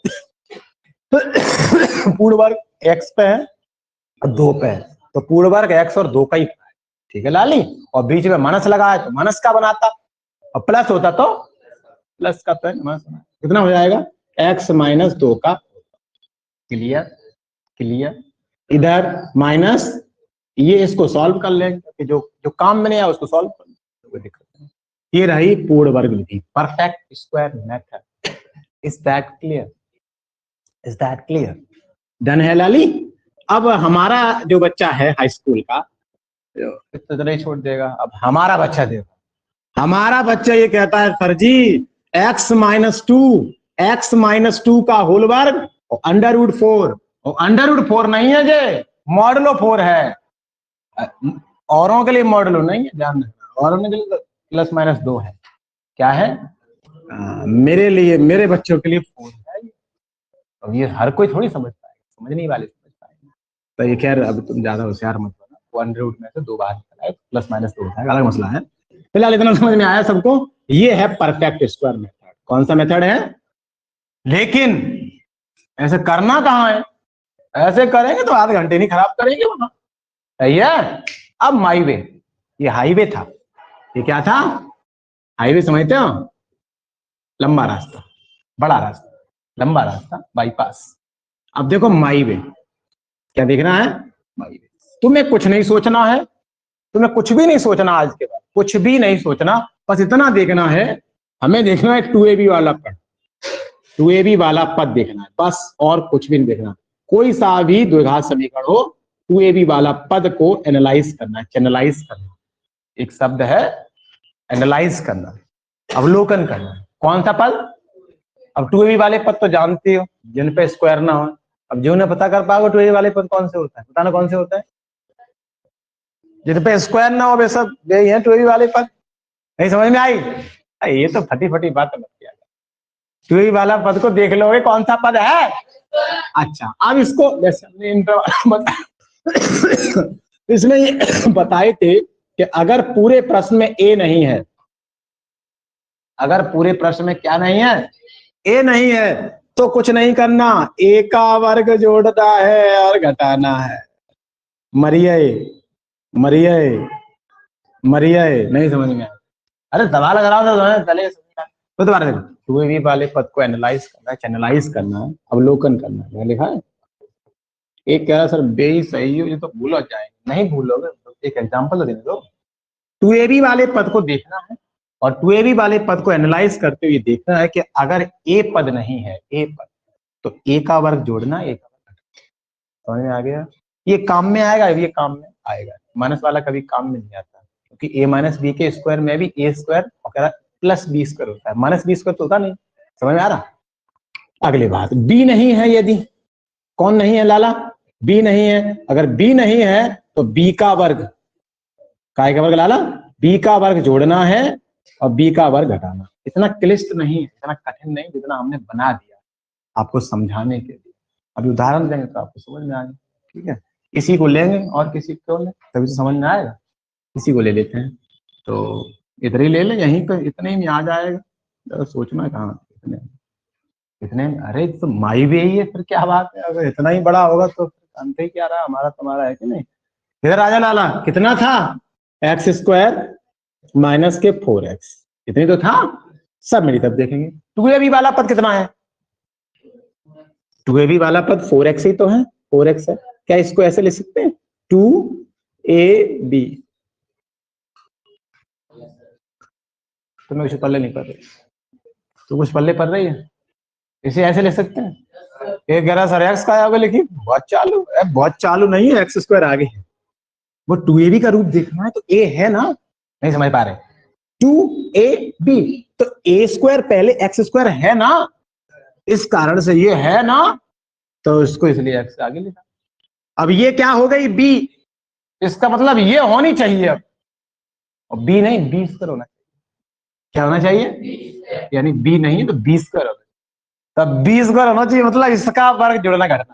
पूर्ण वर्ग x पे है और 2 पे है, तो पूर्ण वर्ग x और 2 का ही, ठीक है लाली? और बीच में माइनस लगा है तो माइनस का बनाता, और प्लस होता तो प्लस का, तो कितना हो जाएगा? x - 2 का। क्लियर? क्लियर? इधर माइनस, ये इसको सॉल्व कर लेंगे, कि जो काम में नहीं आया उसको सॉल्व कर लेंगे, कोई दिक्कत नहीं। ये रही पूर्ण वर्ग विधि, perfect square method. Is that clear? Is that clear? Done है लाली? अब हमारा जो बच्चा है हाई स्कूल का, इतना तो नहीं छोड़ देगा, अब हमारा बच्चा देखो, हमारा बच्चा ये कहता है सर जी x - 2 का होल वर्ग और √4, और √4 नहीं है जे, मॉडुलो 4 है, औरों के लिए मॉडुलो नहीं है, ध्यान रखना, औरों के लिए +- 2 है, क्या है? मेरे लिए, मेरे बच्चों के लिए 4 है। अब ये हर कोई थोड़ी समझ पाएगा, समझने वाले समझ पाएंगे। तो ये खैर, अब तुम ज्यादा होशियार मत बना, 1 में से 2 बार निकला है, +- 2 है, अलग मसला है। फिलहाल इतना समझ में आया सबको? ये है परफेक्ट स्क्वायर मेथड। कौन सा मेथड है? लेकिन ऐसे करना कहाँ है, ऐसे करेंगे तो आधे घंटे नहीं खराब करेंगे वहां, सही है? अब माई वे, ये हाईवे था, ये क्या था? हाईवे, समझते हो? लंबा रास्ता, बड़ा रास्ता, लंबा रास्ता, बाईपास। अब देखो माई वे, क्या देखना है? माई वे। तुम्हें कुछ नहीं सोचना है, तुम्हें कुछ भी नहीं सोचना, आज के बाद कुछ भी नहीं सोचना, बस इतना देखना है, हमें देखना है 2ab वाला पद, 2ab वाला पद देखना है बस, और कुछ भी नहीं देखना। कोई सा भी द्विघात समीकरण हो, 2ab वाला पद को एनालाइज करना है, चैनलाइज करना। एक शब्द है एनालाइज करना, अवलोकन करना। कौन सा पद? अब 2ab वाले पद तो जानते हो, जिन पे स्क्वायर ना हो। अब जो उन्हें पता कर पाओगे 2ab वाले पद कौन से होता है, बताना कौन से होता है? जिन पे स्क्वायर ना हो वे सब यही है 2ab वाले पद। नहीं समझ में आई? ये तो फटी फटी बात मत किया, 2ab वाला पद को देख लोगे कौन सा पद है। अच्छा, अब इसको जैसे इसमें ये बताए थे कि अगर पूरे प्रश्न में ए नहीं है, अगर पूरे प्रश्न में क्या नहीं है, ए नहीं है, तो कुछ नहीं करना, ए का वर्ग जोड़ना है और घटाना है। मरिए मरिए मरिए, नहीं समझ में आया? अरे दबा लग रहा हूं तो दोबारा देखो, 2ab वाले पद को एनालाइज करना है, चैनलाइज करना है, अवलोकन करना है। लिखा है एक कह रहा सर बे सही हो, ये तो भूल जाएंगे। नहीं भूलोगे, एक एग्जांपल तो देने दो। 2ab वाले पद को देखना है और 2ab वाले पद को एनालाइज करते हुए देखना है कि अगर ए पद नहीं है, ए पद, तो ए का वर्ग जोड़ना, ए का वर्ग घटाना। समझ में आ गया? ये काम में आएगा, ये काम में आएगा। माइनस वाला कभी काम में नहीं आता, क्योंकि ए माइनस बी के स्क्वायर में भी ए स्क्वायर और प्लस बी स्क्वायर होता है, माइनस बी स्क्वायर तो होता नहीं। समझ में आ रहा? अगली बात, बी नहीं है, यदि कौन नहीं है लाला? बी नहीं है। अगर बी नहीं है तो बी का वर्ग, काय का वर्ग लाला? बी का वर्ग जोड़ना है और बी का वर्ग घटाना। इतना क्लिष्ट नहीं, इतना कठिन नहीं, जितना हमने बना दिया आपको समझाने के लिए। अभी उदाहरण देंगे तो आपको समझ में आएगा। ठीक है, इसी को लेंगे और किसी को लें तभी तो समझ में आएगा। इसी को ले लेते हैं, तो इधर ही ले लें, यहीं पर इतने में आ जाएगा। सोचना कहाँ इतने, अरे तो माई भी यही है, फिर क्या बात है? अगर इतना ही बड़ा होगा तो अंत ही क्या रहा, हमारा तुम्हारा है कि नहीं। इधर आजा लाला, कितना था? एक्स स्क्वायर माइनस के 4x, इतनी तो था। सब मेरी तरफ देखेंगे। 2ab वाला पद कितना है? 2ab वाला पद 4x ही तो है, 4x है। क्या इसको ऐसे लिख सकते हैं? 2ab, तुम्हें कुछ पल्ले नहीं पड़ रही, तो कुछ पल्ले पड़ रही है, इसे ऐसे लिख सकते हैं। एक ग्यारह सर एक्स का आगे लिखिए, बहुत चालू है, बहुत चालू नहीं है, एक्स स्क्वायर आगे है। वो 2ab का रूप देखना है तो ए है ना, नहीं समझ पा रहे? 2ab तो ए स्क्वायर पहले एक्स स्क्वायर है ना, इस कारण से ये है ना, तो इसको इसलिए एक्स आगे लिखा। अब ये क्या हो गई? बी, इसका मतलब ये होनी चाहिए अब, और बी नहीं, बी स्क्वायर होना चाहिए। क्या होना चाहिए? यानी बी नहीं तो बी स्क्वायर होना, तब 20 स्क्वायर होना चाहिए, मतलब इसका वर्ग जोड़ना घटाना।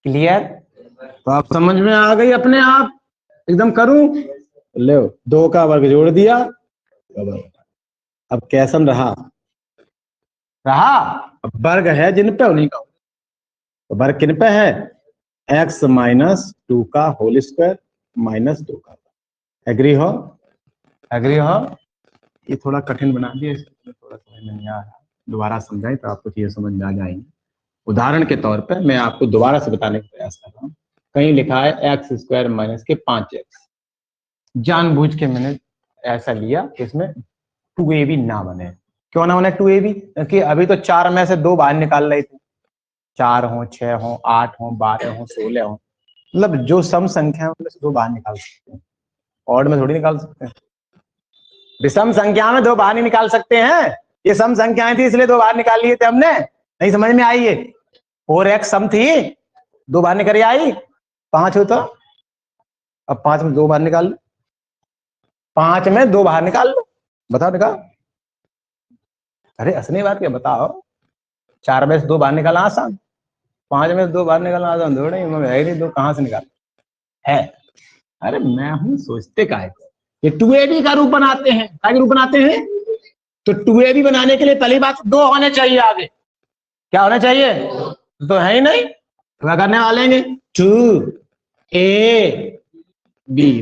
क्लियर? तो आप समझ में आ गई अपने आप, एकदम करूं? ले 2 का वर्ग जोड़ दिया, अब कैसन रहा? अब वर्ग है जिन पे उन्हीं का, तो वर्ग किन पे है? x माइनस 2 का होल स्क्वायर माइनस 2 का। एग्री हो? एग्री हो? ये थोड़ा कठिन बना दिया, थोड़ा समझ में नहीं आ रहा, दोबारा समझाएं तो आपको चीजें समझ में आ जाएंगी। उदाहरण के तौर पर मैं आपको दोबारा से बताने का प्रयास कर रहा हूँ। कहीं लिखा है एक्स स्क्वायर माइनस के 5x, जानबूझ के मैंने ऐसा लिया कि इसमें 2ab ना बने। क्यों ना बने 2ab? क्योंकि अभी तो 4 में से 2 बाहर निकाल रहे थे, 4 हो, 6 हो, 8 हो, 12 हो, 16 हो, मतलब जो सम संख्या है उनमें से 2 बाहर निकाल सकते हैं, ऑड में थोड़ी निकाल सकते हैं। विषम संख्या में 2 बाहर नहीं निकाल सकते हैं, ये सम संख्याएं थी इसलिए 2 बाहर निकाल लिए थे हमने। नहीं समझ में आई? ये 4x सम थी, 2 बाहर निकल आई, 5 हो तो अब 5 में 2 बाहर निकाल लो, 5 में 2 बाहर निकाल लो, बताओ निकाल। अरे असली बात क्या बताओ, 4 में से 2 बाहर निकालना आसान, 5 में से 2 बाहर निकालना आसान थोड़ा ही, है नहीं 2 कहां से निकाल है। अरे मैं हूं सोचते का है, ये 2ab का रूप बनाते हैं, क्या रूप बनाते हैं? तो 2ab बनाने के लिए पहली बात 2 होने चाहिए आगे। क्या होना चाहिए? तो है ही नहीं, क्या करने वाले हैं? 2ab,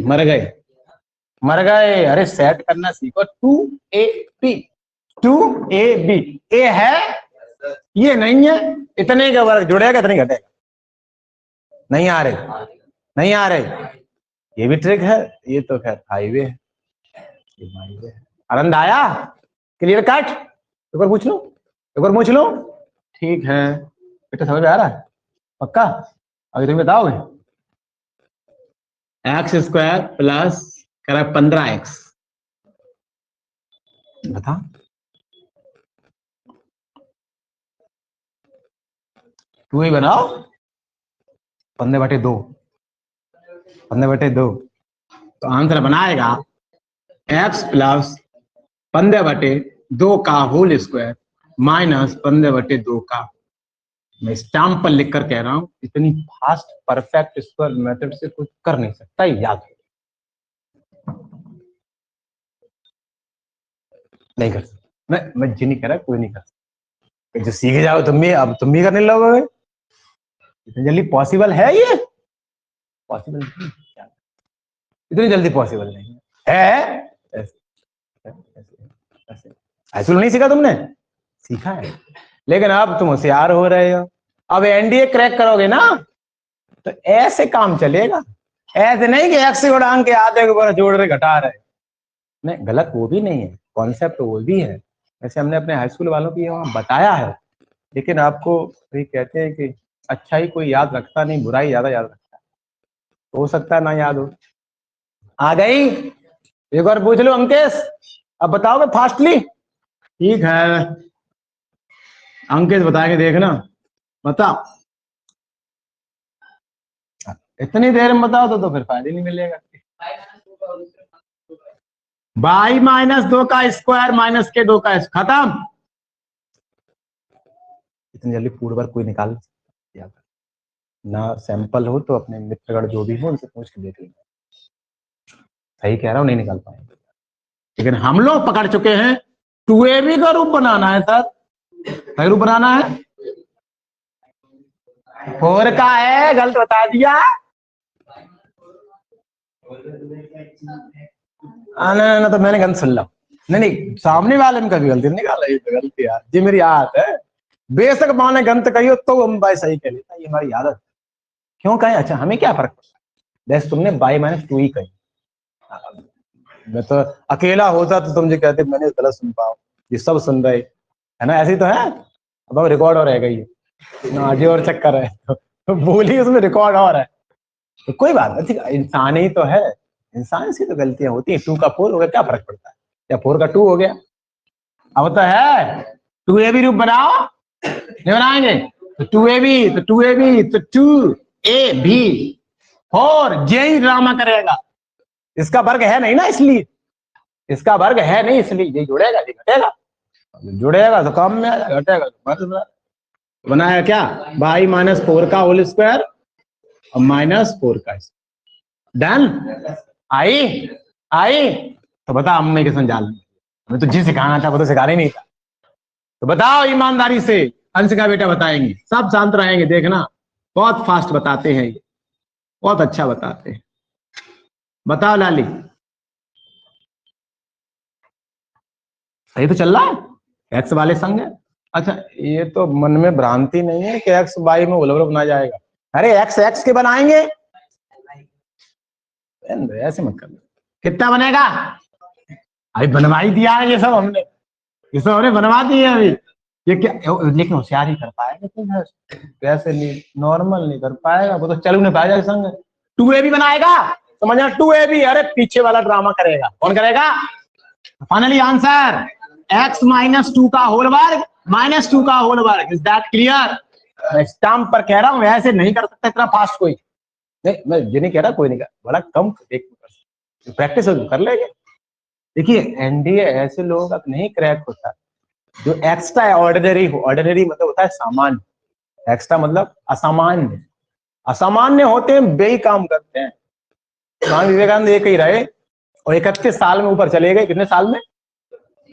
मर गए, मर गए। अरे सेट करना सीखो, 2ab, 2ab, ए है, ये नहीं है, इतने का वर्ग जुड़ेगा इतने घटेगा। नहीं आ रहे, नहीं आ रहे, ये भी ट्रिक है, ये तो खैर हाईवे है, ये हाईवे है। आनंद आया? Clear cut? एक बार पूछ लो, एक बार पूछ लो। ठीक है बेटा, समझ में आ रहा है पक्का? अभी तुम बताओगे एक्स स्क्वायर प्लस 15x, बता। तू ही बनाओ। 15/2, 15/2 तो आंसर बनाएगा x प्लस 15/2 का होल स्क्वायर माइनस 15/2 का। मैं स्टैम्प पर लिखकर कह रहा हूं, इतनी फास्ट परफेक्ट स्क्वायर मेथड से कुछ कर नहीं सकता, याद नहीं कर सकता। मैं जी नहीं कह रहा, कोई नहीं कर सकता। जो सीखे जाओ तुम भी, अब तुम भी करने लगोगे। इतनी जल्दी पॉसिबल है ये? पॉसिबल नहीं, इतनी जल्दी पॉसिबल नहीं है। ऐसे नहीं सीखा तुमने, सीखा है, लेकिन अब तुम होशियार हो रहे हो। अब एनडीए क्रैक करोगे ना तो ऐसे काम चलेगा। ऐसे नहीं कि एक्स उड़ान के आधे के ऊपर जोड़ रहे घटा रहे। नहीं, गलत वो भी नहीं है, कॉन्सेप्ट वो भी है। वैसे हमने अपने हाई स्कूल वालों की वहां बताया है, लेकिन आपको भी कहते हैं कि अच्छा ही कोई याद रखता नहीं, बुराई ज्यादा याद रखता है। हो सकता है ना याद हो। आ गई? एक बार पूछ लो अंकेश, अब बताओगे फास्टली? ठीक है अंकेश बताएंगे, देखना। बताओ, इतनी देर में बताओ तो फिर फायदा नहीं मिलेगा। बाई -2 का स्क्वायर माइनस के 2 का खत्म। इतनी जल्दी पूर्ण वर्ग कोई निकाल ना। सैंपल हो तो अपने मित्रगण जो भी हो उनसे पूछ के देख लेंगे। सही कह रहा हूं, नहीं निकाल पाएंगे। लेकिन हम लोग पकड़ चुके हैं 2ab का रूप बनाना है सर। सही रूप बनाना है। 4 का है, गलत बता दिया। ना तो मैंने गलत सुन ला। नहीं, सामने वाले में कभी गलती निकाला, ये तो गलती यार जी मेरी आदत है। बेशक माने गलत कहियो तो हम भाई सही कह लेता, ये हमारी आदत। क्यों कहें? अच्छा हमें क्या फर्क पड़ता है? जैसे तुमने -2 ही कही, मैं तो अकेला होता तो तुम जो कहते मैंने गलत सुन पाओ, ये सब सुन रहे है ना, ऐसे ही तो है। अब रिकॉर्ड और रह गई है आगे और चक्कर है तो बोली उसमें रिकॉर्ड और है, तो कोई बात नहीं, इंसान ही तो है, इंसान से तो गलतियां होती है। 2 का 4 हो गया, क्या फर्क पड़ता है? या 4 का 2 हो गया, अब तो है। 2ab रूप बनाओ, नहीं बनाएंगे तो 2ab, तो 2ab, तो 2ab 4 यही ड्रामा करेगा। इसका वर्ग है नहीं ना, इसलिए इसका वर्ग है नहीं, इसलिए ये जुड़ेगा, ये घटेगा। जुड़ेगा तो कम में, घटेगा तो बनाया क्या? बाई -4 का होल स्क्वायर और -4 का। डन? आई? आई? तो बता अम्मे के संजाल में, हमें तो जी सिखाना था, वो तो सिखा ही नहीं था। तो बताओ ईमानदारी से, अंश का बेटा बताएंगे, सब शांत रहेंगे, देखना बहुत फास्ट बताते हैं ये, बहुत अच्छा बताते हैं। बताओ लाली, सही तो चल रहा है? एक्स वाले संग है। अच्छा ये तो मन में भ्रांति नहीं है कि एक्स वाई में उलझ बना जाएगा? अरे एक्स एक्स के बनाएंगे, ऐसे मत करना। कितना बनेगा? अभी बनवा ही दिया है ये सब हमने, ये सब हमने बनवा दिए अभी। ये क्या, लेकिन होशियार ही कर पाएगा तो वैसे नहीं, नॉर्मल नहीं कर पाएगा वो तो। चलू नहीं पाएगा संग। 2ab बनाएगा, समझना 2ab। अरे पीछे वाला ड्रामा करेगा, कौन करेगा? फाइनली आंसर x -2 का होल वर्ग -2 का होल वर्ग। Is that clear? मैं स्टैम्प पर कह रहा हूं, ऐसे नहीं कर सकता इतना फास्ट कोई। नहीं मैं ये नहीं कह रहा, कोई नहीं कर, बड़ा कम प्रैक्टिस कर लेंगे। देखिए एनडीए ऐसे लोगों का नहीं क्रैक होता जो एक्स्ट्रा ऑर्डिनरी हो। ऑर्डिनरी मतलब होता है सामान्य, एक्स्ट्रा मतलब असामान्य। असामान्य होते हैं, वे ही काम करते हैं। स्वामी विवेकानंद एक ही रहे और 31 साल में ऊपर चले गए, कितने साल में,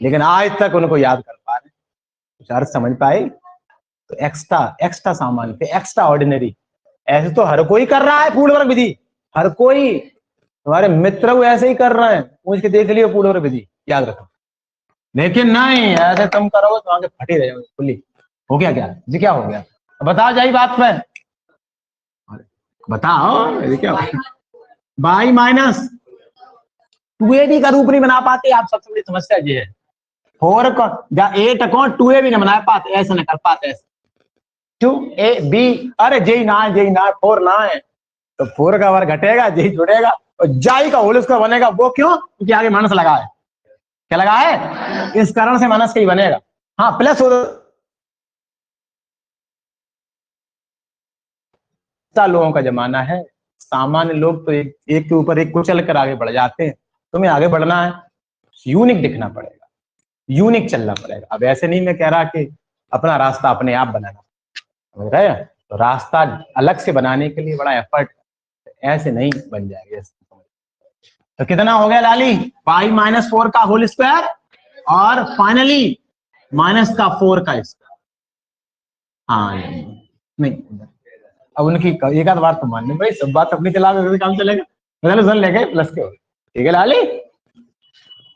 लेकिन आज तक उनको याद कर पा रहे, कुछ अर्थ समझ पाए। तो एक्स्ट्रा, एक्स्ट्रा सामान्य थे, एक्स्ट्रा ऑर्डिनरी। ऐसे तो हर कोई कर रहा है पूर्ण वर्ग विधि, हर कोई। तुम्हारे मित्र वो ऐसे ही कर रहे हैं, पूछ के देख लियो पूर्ण वर्ग विधि, याद रखो। लेकिन नहीं, ऐसे तुम करोगे तो आगे फटी रह जाओगे खुली। हो गया क्या जी? क्या हो गया बताओ जाई बात पे, बताओ ये क्या? बाई माइनस 2ab का रूप नहीं बना पाते आप, सबसे बड़ी समस्या ये है। 4 को 8 को 2a भी नहीं बना पाते, ऐसे नहीं कर पाते ऐसे। 2ab, अरे जे ना 4 ना है तो 4 का वर्ग घटेगा, जे जुड़ेगा और जाई का होल स्क्वायर बनेगा। वो क्यों? क्योंकि आगे माइनस लगा है। क्या लगा है? इस कारण से माइनस का ही बनेगा। हाँ प्लस लोगों का जमाना है, सामान्य लोग तो एक के ऊपर एक कुचल कर आगे बढ़ जाते हैं। तुम्हें आगे बढ़ना है, यूनिक दिखना पड़ेगा, यूनिक चलना पड़ेगा। अब ऐसे नहीं मैं कह रहा कि अपना रास्ता अपने आप बनाना, समझ रहे हैं? तो रास्ता अलग से बनाने के लिए बड़ा एफर्ट, ऐसे नहीं बन जाएगा। तो कितना हो गया लाली? y-4 का होल स्क्वायर और फाइनली माइनस का 4 का स्क्वायर। हाँ नहीं, अब उनकी एक आध बार तो मानने भाई, सब बात अपनी चला काम चलेगा। मतलब लेके प्लस के, ठीक है लाली,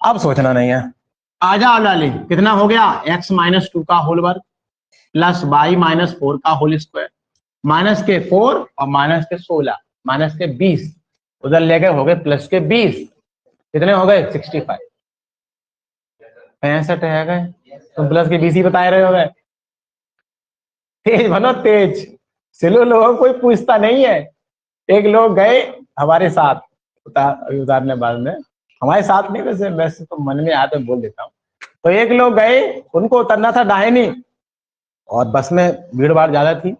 अब सोचना नहीं है। आ जाओ लाली, कितना हो गया? x-2 का होल वर्ग प्लस y-4 का होल स्क्वायर, माइनस के 4 और माइनस के 16, माइनस के 20, उधर ले गए हो गए प्लस के 20, कितने हो गए? 65। 65 है गए, तुम प्लस के 20 ही बताए रहे हो गए। तेज बनो तेज, चलो लोगों कोई पूछता नहीं है। एक लोग गए हमारे साथ उतारने बाद में, हमारे साथ नहीं, वैसे तो मन में आया तो बोल देता हूँ। तो एक लोग गए, उनको उतरना था डायनी, और बस में भीड़ भाड़ ज्यादा थी,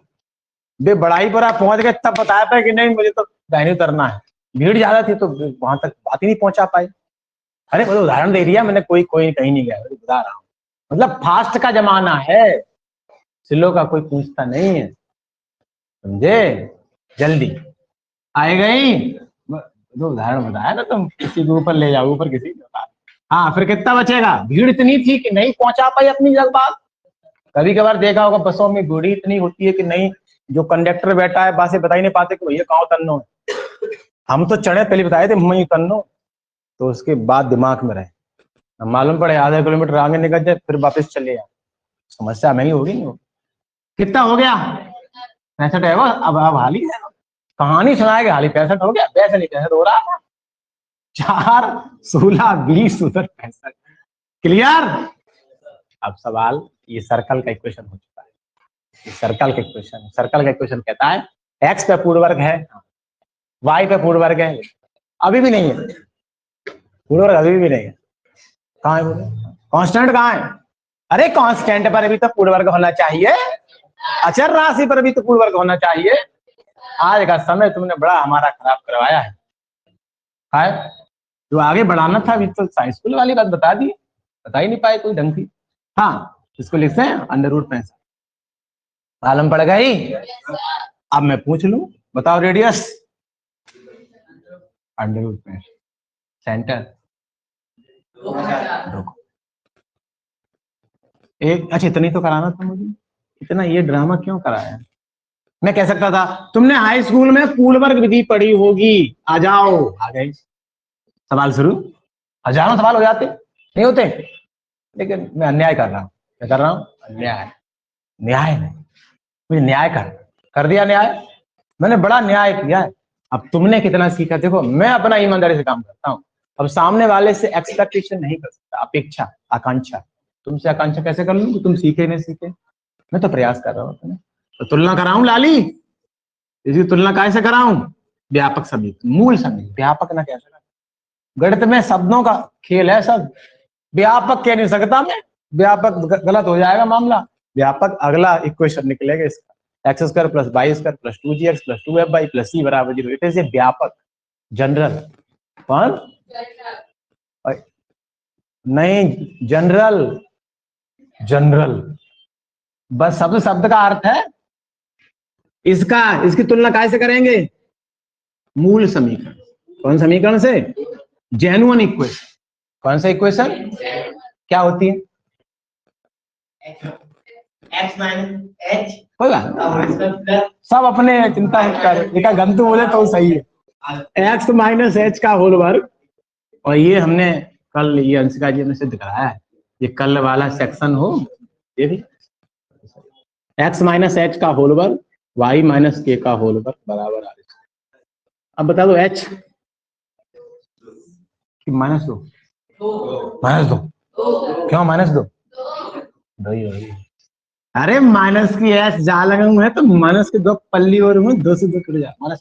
वे बड़ाई पर पहुंच गए, तब बताया था कि नहीं मुझे तो डायनी उतरना है। भीड़ ज्यादा थी तो वहां तक बात ही नहीं पहुंचा पाई। अरे मुझे उदाहरण दे दिया मैंने, कोई कहीं नहीं गया, बता रहा हूँ। मतलब फास्ट का जमाना है, सिलो का कोई पूछता नहीं है, समझे? जल्दी आए गई। तो उदाहरण बताया ना, तुम किसी के ऊपर ले जाओ, ऊपर किसी के। हाँ फिर कितना बचेगा? भीड़ इतनी थी कि नहीं पहुंचा पाई अपनी जज्बात। कभी कभार देखा होगा बसों में भीड़ इतनी होती है कि नहीं, जो कंडक्टर बैठा है बातें बता ही नहीं पाते कि भैया कहाँ उतरना है। हम तो चढ़े, पहले बताए थे मैं उतरना, तो उसके बाद दिमाग में रहे, मालूम पड़े आधा किलोमीटर आगे निकल जाए फिर वापस चले जाए, समस्या नहीं होगी। नहीं होगी। कितना हो गया? 65 है वो। अब हाल ही है, कहानी सुनाएगा, हाल ही 65 हो गया। वैसे नहीं 65 हो रहा था, 4, 16, 20 उधर 65। क्लियर? अब सवाल, ये सर्कल का इक्वेशन हो चुका है। ये सर्कल का इक्वेशन, सर्कल का इक्वेशन कहता है एक्स पे पूर्ण वर्ग है, वाई पे पूर्ण वर्ग है, अभी भी नहीं है पूर्ण वर्ग, अभी भी नहीं है। कहाँ है बोले? कांस्टेंट कहाँ है? अरे कांस्टेंट पर भी तो पूर्ण वर्ग होना चाहिए, अचर राशि पर भी तो पूर्ण वर्ग होना चाहिए। आज का समय तुमने बड़ा हमारा खराब करवाया है। जो आगे बढ़ाना था अभी तो साइंस स्कूल वाली बात बता दी, बता ही नहीं पाए कोई ढंग की। हाँ इसको लिखते हैं √65, मालूम पड़ गई। अब मैं पूछ लूं, बताओ रेडियस √65, सेंटर एक। अच्छा इतनी तो कराना था मुझे, इतना ये ड्रामा क्यों कराया? मैं कह सकता था तुमने हाई स्कूल में पूर्ण वर्ग विधि पढ़ी होगी, आ जाओ, आ गई, सवाल शुरू। हजारों सवाल हो जाते, नहीं होते, लेकिन मैं अन्याय कर रहा हूँ। क्या कर रहा हूँ? अन्याय। न्याय नहीं, मुझे न्याय कर दिया न्याय, मैंने बड़ा न्याय किया है। अब तुमने कितना सीखा देखो, मैं अपना ईमानदारी से काम करता हूँ। अब सामने वाले से एक्सपेक्टेशन नहीं कर सकता, अपेक्षा, आकांक्षा। तुमसे आकांक्षा कैसे कर लूँ कि तुम सीखे नहीं सीखे? मैं तो प्रयास कर रहा हूँ। तो तुलना कराऊं लाली, इसकी तुलना कैसे कराऊं? व्यापक समीप, मूल समीप, व्यापक ना कैसे? गणित में शब्दों का खेल है सब, व्यापक कह नहीं सकता मैं, व्यापक गलत हो जाएगा मामला। व्यापक अगला इक्वेशन निकलेगा इसका, x² + y² + 2gx + 2fy + c = 0। It is a व्यापक, जनरल। कौन? नहीं, जनरल, जनरल, बस शब्द शब्द का अर्थ है इसका। इसकी तुलना कैसे करेंगे? मूल समीकरण। कौन समीकरण से? Genuine equation. कौन सा इक्वेशन? क्या होती है? x - h। कोई बात, सब अपने चिंता कर, गंतु बोले तो सही है। x - h का होल वर्ग, और ये हमने कल, ये अंशिका जी ने सिद्ध कराया है, ये कल वाला सेक्शन हो, ये भी x - h का होल वर्ग y - k का होल वर्ग बराबर r। अब बता दो h कि -2? -2 क्यों -2? दो ही होगी। अरे माइनस की एस जा लगा हुआ है तो माइनस के 2 पल्ली और में 2 से 2 कट जा माइनस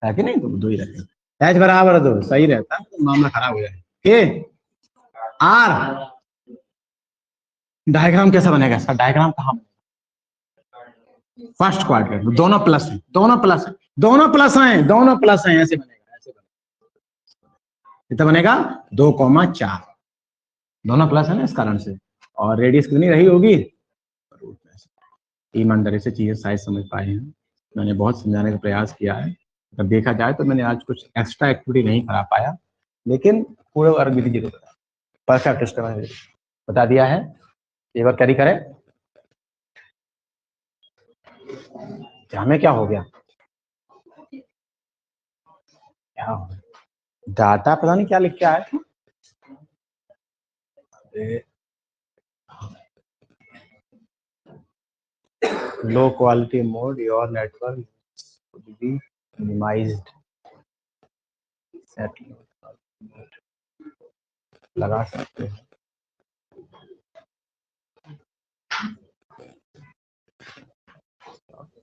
है कि नहीं, तो 2 ही रहता है। एच बराबर 2 सही रहता है तो मामला खराब हो जाए। के आर डायग्राम कैसा बनेगा इसका? डायग्राम कहाँ? फर्स्ट क्वाड्रेंट, दोनों प्लस है, दोनों प्लस है, दोनों प्लस हैं, दोनों प्लस हैं, ऐसे बनेगा, ऐसे बनेगा। कितना बनेगा? 2,4 दोनों प्लस है ना इस कारण से। और रेडियस कितनी रही होगी? ईमानदारी से चीजें शायद समझ पाए हैं। मैंने बहुत समझाने का प्रयास किया है। अगर देखा जाए तो मैंने आज कुछ एक्स्ट्रा एक्टिविटी नहीं करा पाया, लेकिन पूरे वर्ग विधि जरूर परफेक्ट स्टेप मैंने बता दिया है। एक बार कैरी करें। हमें क्या हो गया? क्या हो गया? डाटा पता नहीं क्या लिख के आया था। Low quality mode your network be minimized set लगा सकते हैं।